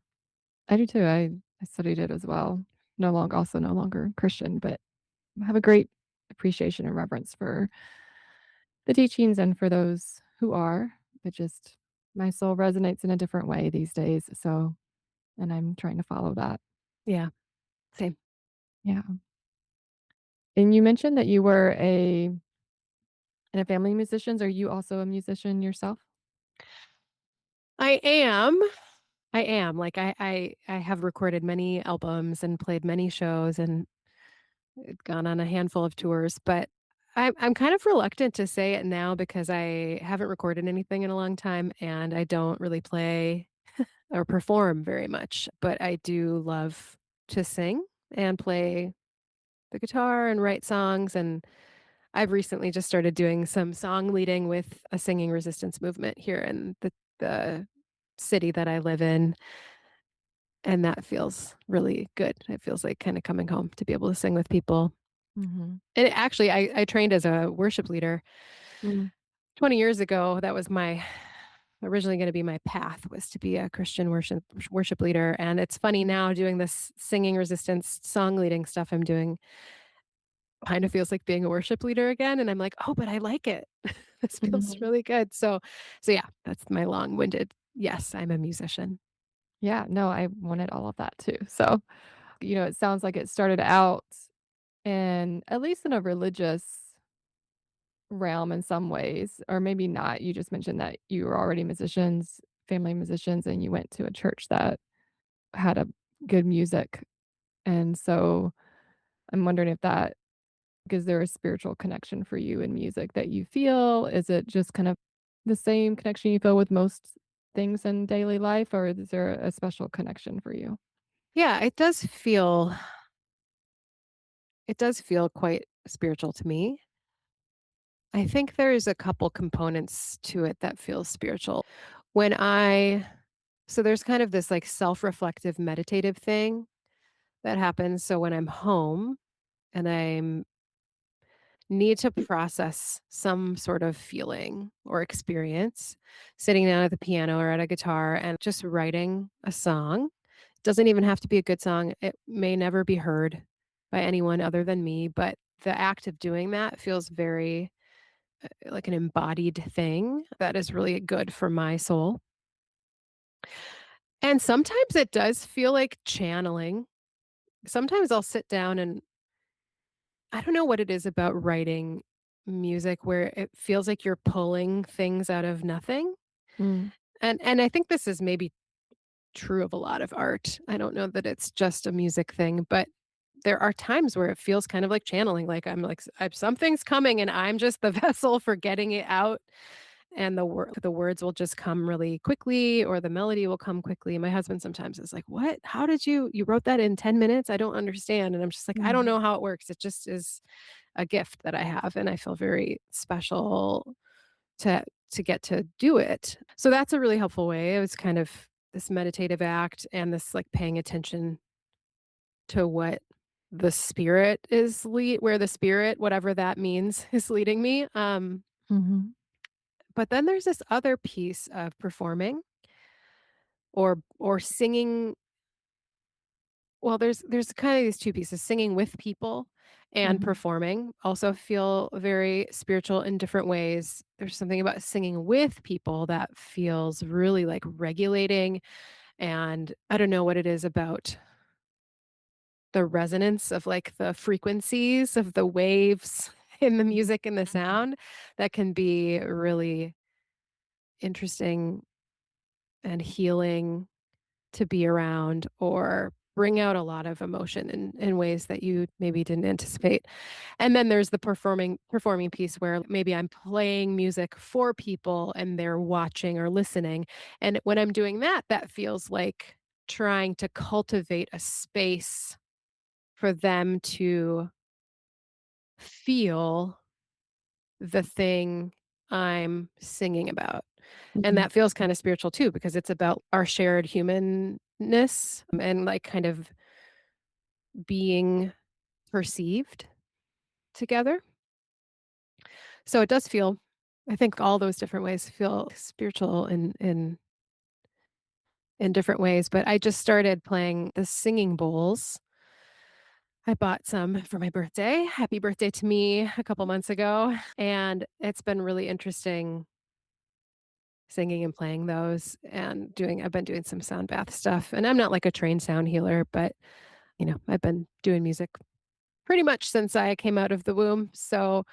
I do too. I studied it as well. No longer Christian, but I have a great appreciation and reverence for the teachings and for those who are. It just my soul resonates in a different way these days. So, and I'm trying to follow that. Yeah, same. Yeah. And you mentioned that you were in a family of musicians. Are you also a musician yourself? I am. I am. Like I have recorded many albums and played many shows and gone on a handful of tours, but I'm kind of reluctant to say it now because I haven't recorded anything in a long time and I don't really play or perform very much, but I do love to sing and play the guitar and write songs. And I've recently just started doing some song leading with a singing resistance movement here in the city that I live in. And that feels really good. It feels like kind of coming home to be able to sing with people. Mhm. And actually, I trained as a worship leader Mm. 20 years ago. That was my originally going to be my path was to be a Christian worship leader. And it's funny now doing this singing resistance song leading stuff I'm doing kind of feels like being a worship leader again. And I'm like, oh, but I like it. This feels Mhm. really good. So yeah, that's my long-winded. Yes, I'm a musician. Yeah, no, I wanted all of that too. So, it sounds like it started out in at least in a religious realm in some ways, or maybe not. You just mentioned that you were already musicians, family musicians, and you went to a church that had a good music. And so I'm wondering if that is there a spiritual connection for you in music that you feel? Is it just kind of the same connection you feel with most things in daily life, or is there a special connection for you? Yeah, it does feel quite spiritual to me. I think there's a couple components to it that feel spiritual. When I so there's kind of this like self-reflective meditative thing that happens. So when I'm home and I'm need to process some sort of feeling or experience, sitting down at the piano or at a guitar and just writing a song. It doesn't even have to be a good song. It may never be heard by anyone other than me, but the act of doing that feels very like an embodied thing that is really good for my soul. And sometimes it does feel like channeling. Sometimes I'll sit down and I don't know what it is about writing music where it feels like you're pulling things out of nothing. Mm, And I think this is maybe true of a lot of art. I don't know that it's just a music thing, but there are times where it feels kind of like channeling, like I'm like something's coming and I'm just the vessel for getting it out and the words will just come really quickly or the melody will come quickly. My husband sometimes is like, "What? How did you wrote that in 10 minutes? I don't understand." And I'm just like, "I don't mm, know how it works. It just is a gift that I have and I feel very special to to get to do it." So that's a really helpful way. It was kind of this meditative act and this like paying attention to what the spirit is lead where the spirit, whatever that means, is leading me. mhm, But then there's this other piece of performing or singing. Well, there's kind of these 2 pieces, singing with people and mhm, performing also feel very spiritual in different ways. There's something about singing with people that feels really, like, regulating, and I don't know what it is about the resonance of, like, the frequencies of the waves in the music and the sound that can be really interesting and healing to be around or bring out a lot of emotion in ways that you maybe didn't anticipate. And then there's the performing piece where maybe I'm playing music for people and they're watching or listening. And when I'm doing that, that feels like trying to cultivate a space for them to feel the thing I'm singing about. And mhm, that feels kind of spiritual too, because it's about our shared humanness and like kind of being perceived together. So it does feel, I think all those different ways feel spiritual in different ways, but I just started playing the singing bowls. I bought some for my birthday. Happy birthday to me a couple months ago, and it's been really interesting singing and playing those and I've been doing some sound bath stuff, and I'm not like a trained sound healer, but, I've been doing music pretty much since I came out of the womb. So,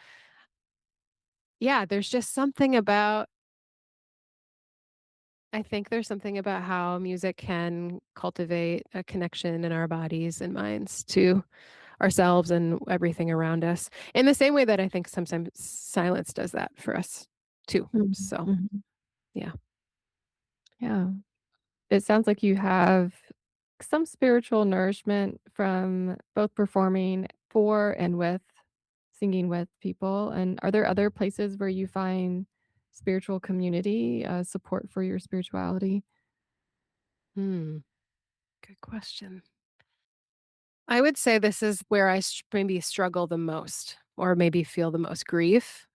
yeah, there's just something about I think there's something about how music can cultivate a connection in our bodies and minds to ourselves and everything around us, in the same way that I think sometimes silence does that for us too. Mhm, So, mhm. yeah. Yeah. It sounds like you have some spiritual nourishment from both performing for and with singing with people. And are there other places where you find spiritual community, support for your spirituality? Hmm, good question. I would say this is where I maybe struggle the most or maybe feel the most grief.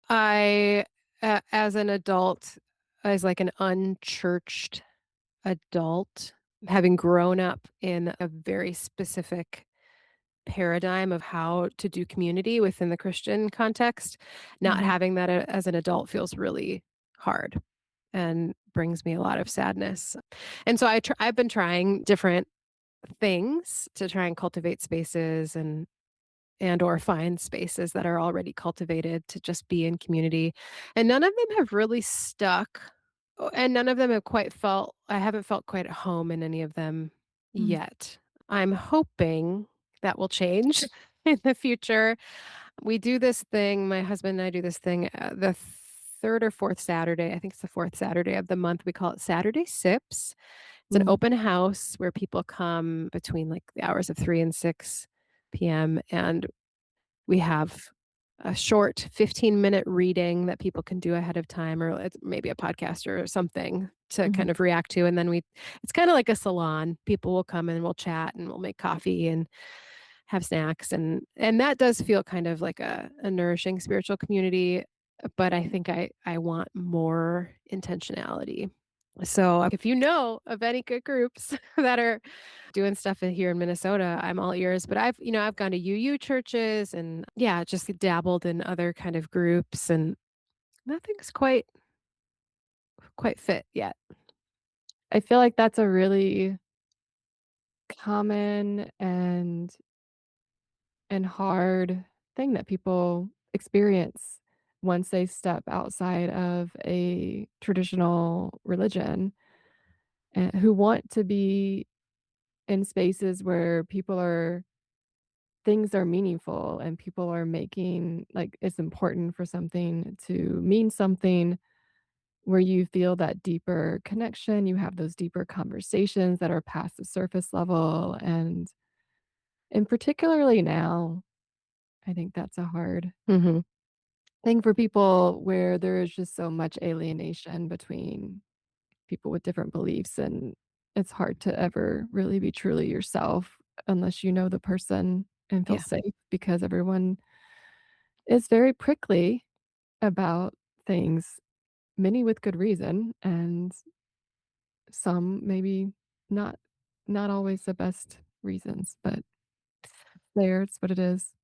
I, as an adult, as like an unchurched adult, having grown up in a very specific paradigm of how to do community within the Christian context, not Mhm, having that as an adult feels really hard and brings me a lot of sadness. And so I've been trying different things to try and cultivate spaces and or find spaces that are already cultivated to just be in community. And none of them have really stuck. And none of them have quite felt I haven't felt quite at home in any of them mm, yet. I'm hoping that will change in the future. We do this thing, my husband and I do this thing the third or fourth Saturday. I think it's the fourth Saturday of the month. We call it Saturday Sips. It's an mm, open house where people come between like the hours of 3 and 6 PM, and we have a short 15-minute reading that people can do ahead of time, or it's maybe a podcast or something to mhm, kind of react to, and then it's kinda like a salon. People will come and we'll chat and we'll make coffee and have snacks, and that does feel kind of like a nourishing spiritual community, but I think I want more intentionality. So, if you know of any good groups that are doing stuff here in Minnesota, I'm all ears, but I've gone to UU churches and, yeah, just dabbled in other kind of groups, and nothing's quite fit yet. I feel like that's a really common and hard thing that people experience once they step outside of a traditional religion, who want to be in spaces where things are meaningful and people are making like, it's important for something to mean something, where you feel that deeper connection, you have those deeper conversations that are past the surface level, and particularly now, I think that's a hard Mhm. thing for people where there is just so much alienation between people with different beliefs, and it's hard to ever really be truly yourself unless you know the person and feel Yeah. safe, because everyone is very prickly about things, many with good reason, and some maybe not not always the best reasons, but there, it's what it is.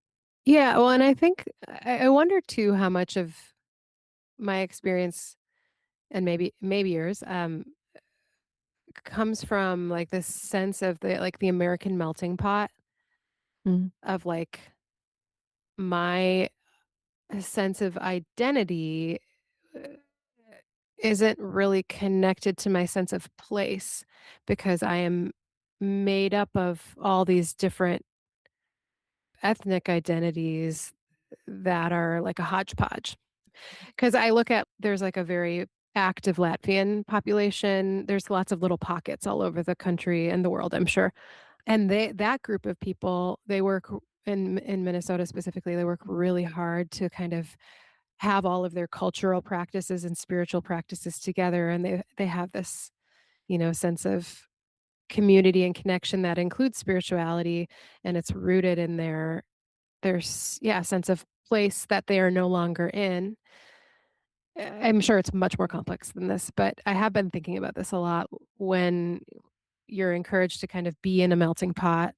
Yeah, well, and I think I wonder too how much of my experience, and maybe yours, comes from, like, this sense of the American melting pot Mm, of, like, my sense of identity, uh, isn't really connected to my sense of place because I am made up of all these different ethnic identities that are like a hodgepodge. Because I look at there's like a very active Latvian population. There's lots of little pockets all over the country and the world, I'm sure. And that group of people, they work in Minnesota specifically, they work really hard to kind of have all of their cultural practices and spiritual practices together, and they have this, sense of community and connection that includes spirituality, and it's rooted in their sense of place that they are no longer in. I'm sure it's much more complex than this, but I have been thinking about this a lot when you're encouraged to kind of be in a melting pot,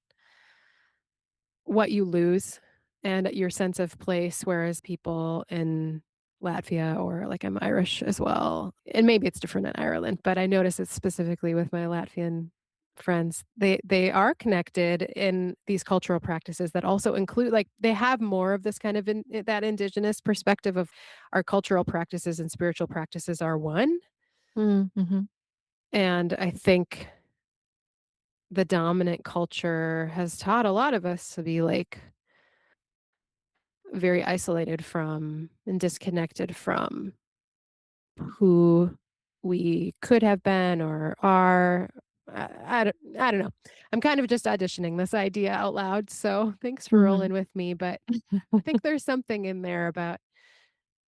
what you lose and your sense of place, whereas people in Latvia or like I'm Irish as well, and maybe it's different in Ireland, but I notice it specifically with my Latvian friends. They are connected in these cultural practices that also include like they have more of this kind of that indigenous perspective of our cultural practices and spiritual practices are one. Mm-hmm. And I think the dominant culture has taught a lot of us to be like very isolated from and disconnected from who we could have been or are. I don't know. I'm kind of just auditioning this idea out loud. So thanks for Mm-hmm. rolling with me. But I think there's something in there about,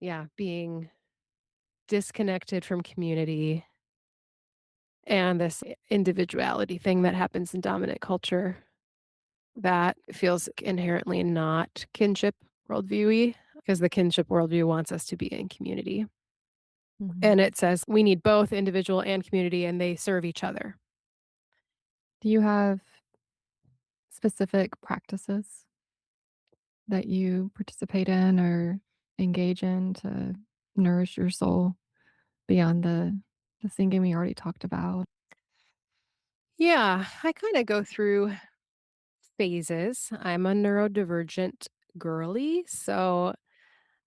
yeah, being disconnected from community and this individuality thing that happens in dominant culture that feels inherently not kinship worldviewy because the kinship worldview wants us to be in community. Mm-hmm. And it says we need both individual and community, and they serve each other. Do you have specific practices that you participate in or engage in to nourish your soul beyond the singing we already talked about? Yeah, I kind of go through phases. I'm a neurodivergent girly, so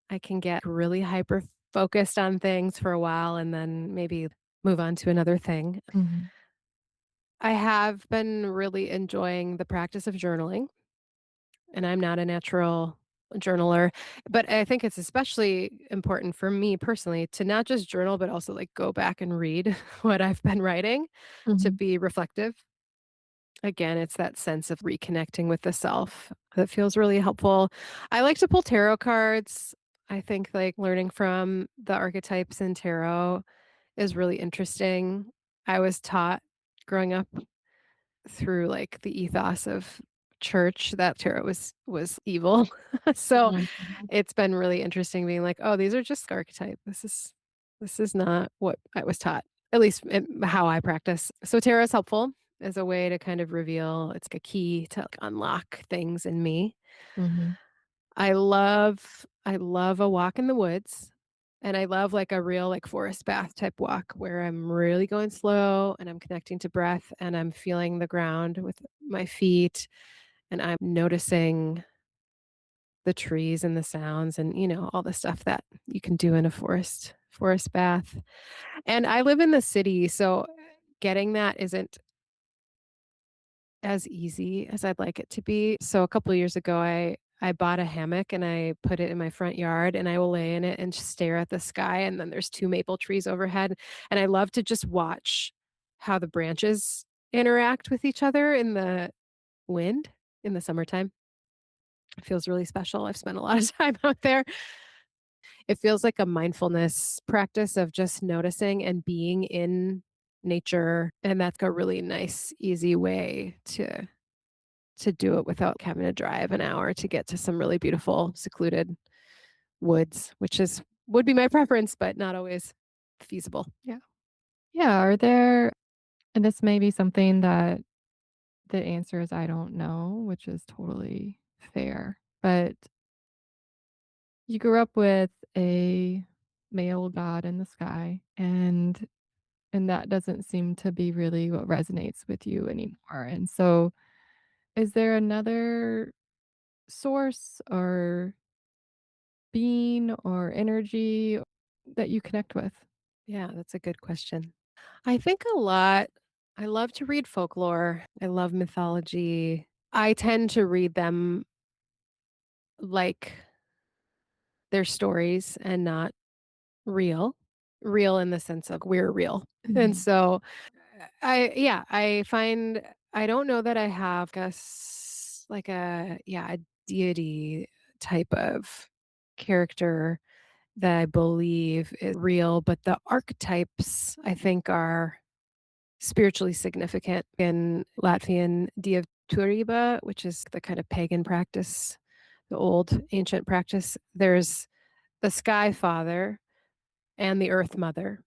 I can get really hyper focused on things for a while and then maybe move on to another thing. Mhm. I have been really enjoying the practice of journaling, and I'm not a natural journaler, but I think it's especially important for me personally to not just journal, but also like go back and read what I've been writing to Mhm. be reflective. Again, it's that sense of reconnecting with the self that feels really helpful. I like to pull tarot cards. I think like learning from the archetypes in tarot is really interesting. I was taught growing up through like the ethos of church that tarot was evil. So Mhm. Mhm. it's been really interesting being like, oh, these are just archetype. This is not what I was taught, at least in how I practice. So tarot is helpful as a way to kind of reveal it's like a key to like unlock things in me. Mhm. I love a walk in the woods, and I love, like, a real, like, forest bath type walk where I'm really going slow, and I'm connecting to breath, and I'm feeling the ground with my feet, and I'm noticing the trees and the sounds and, all the stuff that you can do in a forest bath. And I live in the city, so getting that isn't as easy as I'd like it to be. So a couple of years ago, I bought a hammock and I put it in my front yard and I will lay in it and just stare at the sky and then there's 2 maple trees overhead, and I love to just watch how the branches interact with each other in the wind in the summertime. It feels really special. I've spent a lot of time out there. It feels like a mindfulness practice of just noticing and being in nature, and that's a really nice, easy way to do it without having to drive an hour to get to some really beautiful secluded woods, which is would be my preference, but not always feasible. Yeah. Yeah, are there and this may be something that the answer is I don't know, which is totally fair, but you grew up with a male god in the sky, and that doesn't seem to be really what resonates with you anymore, and so is there another source or being or energy that you connect with? Yeah, that's a good question. I think a lot. I love to read folklore. I love mythology. I tend to read them like they're stories and not real. Real in the sense of we're real. And Mhm. so I find I don't know that I have like a deity type of character that I believe is real, but the archetypes I think are spiritually significant in Latvian dievturība, which is the kind of pagan practice, the old ancient practice. There's the sky father, and the Earth Mother,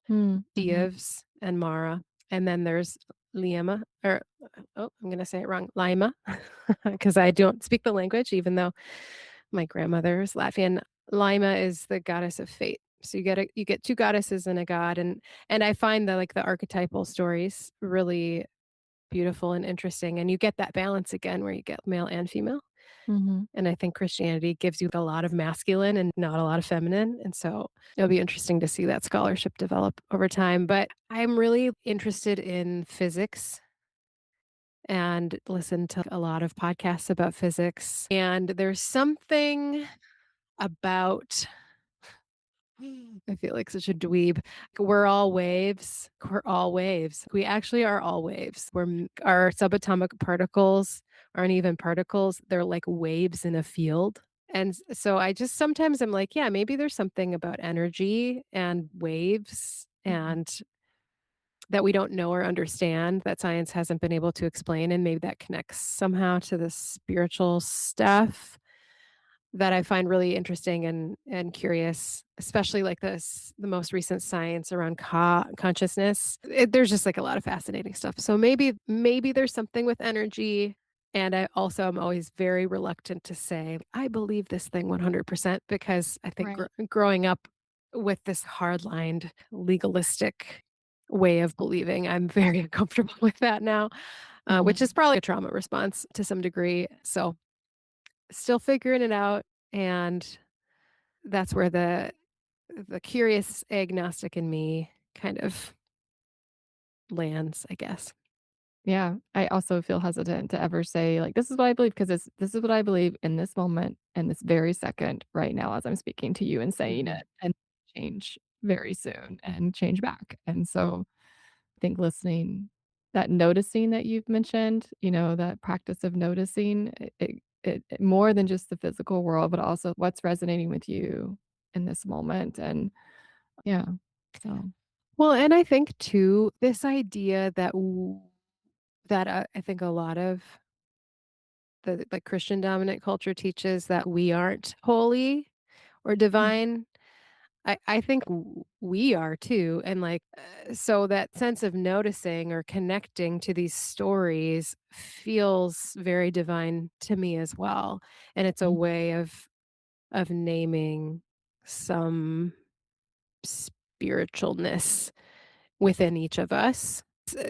Mm-hmm. Dievs and Mara. And then there's Lima, or I'm going to say it wrong, Lima, because I don't speak the language, even though my grandmother is Latvian. Lima is the goddess of fate. So you get two goddesses and a god, and I find that like the archetypal stories really beautiful and interesting, and you get that balance again where you get male and female. Mm-hmm. And I think Christianity gives you a lot of masculine and not a lot of feminine. And so it'll be interesting to see that scholarship develop over time. But I'm really interested in physics and listen to a lot of podcasts about physics. And there's something about, I feel like such a dweeb. We're all waves. We're all waves. We actually are all waves. Our subatomic particles aren't even particles. They're like waves in a field. And so I just sometimes I'm like, yeah, maybe there's something about energy and waves and that we don't know or understand that science hasn't been able to explain. And maybe that connects somehow to the spiritual stuff that I find really interesting and curious, especially like the most recent science around consciousness. There's just like a lot of fascinating stuff. So maybe there's something with energy. And I also am always very reluctant to say I believe this thing 100% because I think Right. growing up with this hard-lined legalistic way of believing, I'm very uncomfortable with that now, which is probably a trauma response to some degree. So still figuring it out, and that's where the curious agnostic in me kind of lands, I guess. Yeah, I also feel hesitant to ever say, like, "This is what I believe," because this is what I believe in this moment, in this very second, right now, as I'm speaking to you and saying Mhm. it, and change very soon and change back. And so I think listening, that noticing that you've mentioned, that practice of noticing it more than just the physical world, but also what's resonating with you in this moment. And yeah, so. Well, and I think too, this idea that I think a lot of the like Christian dominant culture teaches that we aren't holy or Mhm, divine. I think we are too. And like, so that sense of noticing or connecting to these stories feels very divine to me as well. And it's a mhm, way of naming some spiritualness within each of us.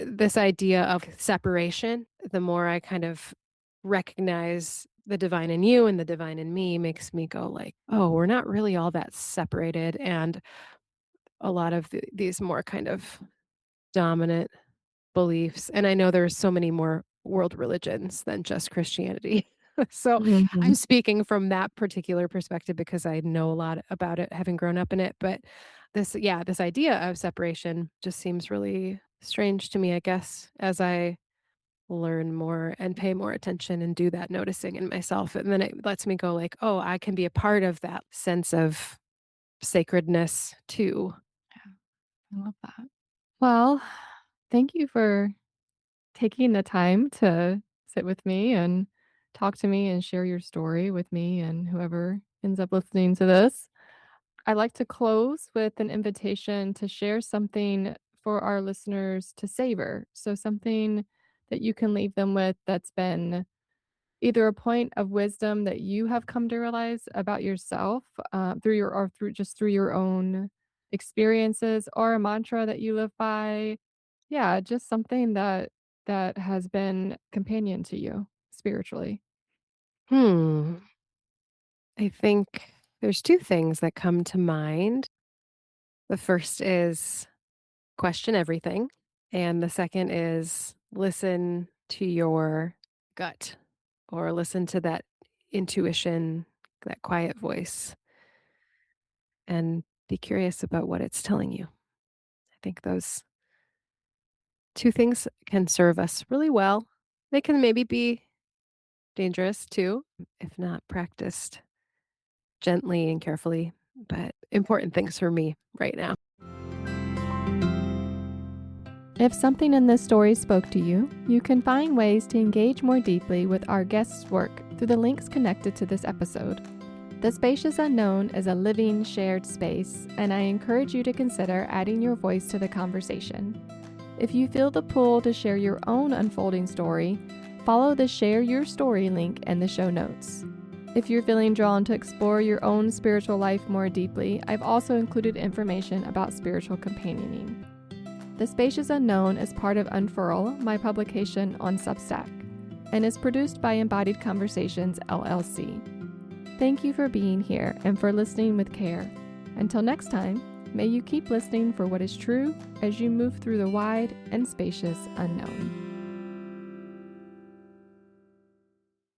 This idea of separation, the more I kind of recognize the divine in you and the divine in me makes me go like, oh, we're not really all that separated. And a lot of these more kind of dominant beliefs. And I know there's so many more world religions than just Christianity. So I'm mhm. speaking from that particular perspective because I know a lot about it, having grown up in it. But this idea of separation just seems really strange to me, I guess, as I learn more and pay more attention and do that noticing in myself. And then it lets me go like, oh, I can be a part of that sense of sacredness too. Yeah, I love that. Well, thank you for taking the time to sit with me and talk to me and share your story with me and whoever ends up listening to this. I like to close with an invitation to share something for our listeners to savor. So, something that you can leave them with that's been either a point of wisdom that you have come to realize about yourself through your own experiences, or a mantra that you live by. Yeah, just something that has been companion to you spiritually. Hmm. I think there's two things that come to mind. The first is question everything, and the second is listen to your gut or listen to that intuition, that quiet voice, and be curious about what it's telling you. I think those two things can serve us really well. They can maybe be dangerous too, if not practiced gently and carefully, but important things for me right now. If something in this story spoke to you, you can find ways to engage more deeply with our guests' work through the links connected to this episode. The Spacious Unknown is a living, shared space, and I encourage you to consider adding your voice to the conversation. If you feel the pull to share your own unfolding story, follow the Share Your Story link in the show notes. If you're feeling drawn to explore your own spiritual life more deeply, I've also included information about spiritual companioning. The Spacious Unknown is part of Unfurl, my publication on Substack, and is produced by Embodied Conversations, LLC. Thank you for being here and for listening with care. Until next time, may you keep listening for what is true as you move through the wide and spacious unknown.